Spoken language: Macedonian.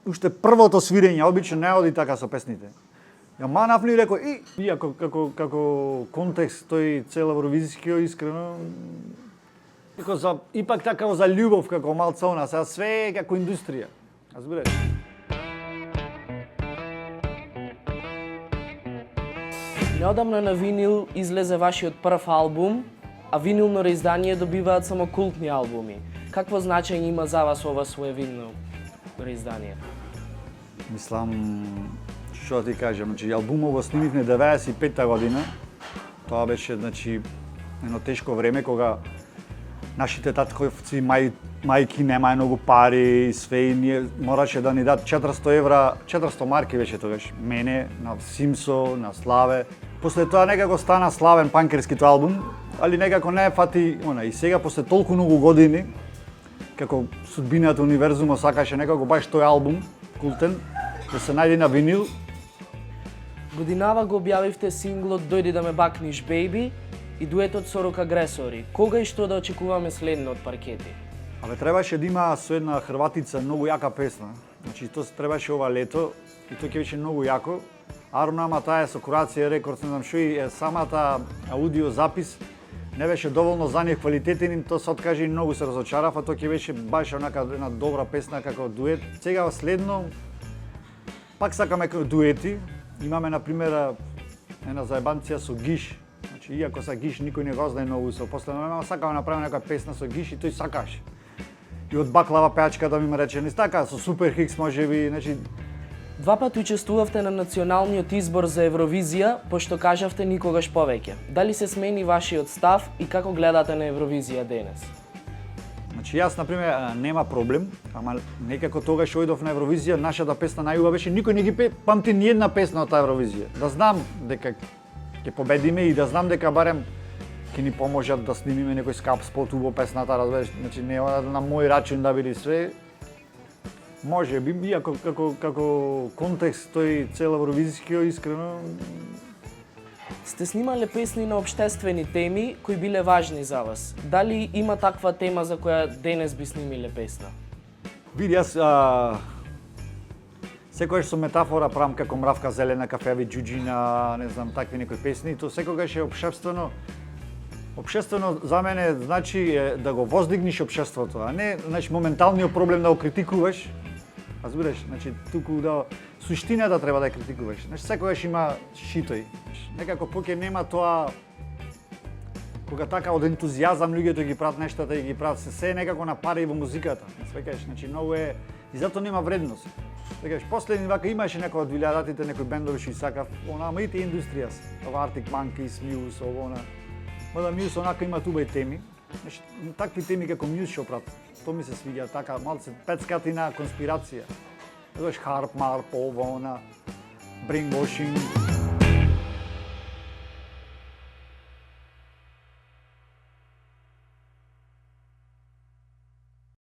уште првото свирење, обично не оди така со песните. Ја манавни и рекол, иако како контекст тој цел евровизиски искрено ипак така за љубов како малце она, сега све е како индустрија. Разбираш? Неодамна на винил излезе вашиот прв албум, а винилно реиздание добиваат само култни албуми. Какво значење има за вас ова своевинно реиздание? Мислам, што да ти кажам, значи албумот го снимивме 95-та година. Тоа беше, значи, едно тешко време кога нашите татковци, мајки немаја многу пари и све и ние мораше да ни дадат 400 евра, 400 марки беше тогаш. Мене, на Симсо, на Славе. После тоа некако стана славен панкерскиот албум, али некако не фати она. И сега после толку многу години, како судбината универзумот сакаше некако баш тој албум, култен, да се најде на винил. Годинава го објавивте синглот Дојди да ме бакниш, бејби и дуетот со Рок Агресори. Кога и што да очекуваме следно од паркети? Абе, требаше да има со една хрватица многу јака песна. Значи, тоа се требаше ова лето и тоа ќе беше многу јако. Арно, ама таа е со Курација Рекордс, не знам што и самата аудио запис не беше доволно за нив квалитетен и тоа се откаже и многу се разочарав, а тоа ќе беше баш онака една добра песна како дует. Сега следно пак сакаме дуети. Имаме на пример една заебанција со Гиш. Значи, иако са Гиш никој не го знае многу со последно, сакаме направиме некоја песна со Гиш и тој сакаше. И од Баклава пеачка да ми рече, не така со Супер Хикс можеби, значи. Два пати учествувавте на националниот избор за Евровизија, пошто кажавте никогаш повеќе. Дали се смени вашиот став и како гледате на Евровизија денес? Значи јас на пример нема проблем, ама некако тогаш ојдов на Евровизија, нашата песна најубава беше, никој не ги памти ни една песна од таа Евровизија. Да знам дека ќе победиме и да знам дека барем ќе ни поможат да снимиме некој скап спот убаво песната, разбираш, значи не на мој рачун да биде све. Може би, иако како контекст тој цел евровизиски искрено. Сте снимале песни на општествени теми кои биле важни за вас. Дали има таква тема за која денес би снимиле песна? Види, јас секогаш со метафора правам како мравка зелена, кафеви џуџина, не знам, такви некои песни, то секогаш е општествено. Општествено за мене значи да го воздигниш општеството, а не значи моменталниот проблем да го критикуваш. Разбираш, значи туку да суштината треба да ја критикуваш. Значи секогаш има шитој. Некако поќе нема тоа кога така од ентузијазам луѓето ги прават нештата и ги прават се некако на пари во музиката. Свекаш, значи многу е и затоа нема вредност. Свекаш, последни вака имаше некој од 2000-тите некои бендови што сакав, ама и индустрија. Ова Arctic Monkeys, Muse, ова. Мада Muse онака има убави теми. Значи, такви теми како Muse што прават. Тоа ми се свиѓа така, малце пецкати на конспирација. Знаеш, харп, марп, ова, она, brainwashing.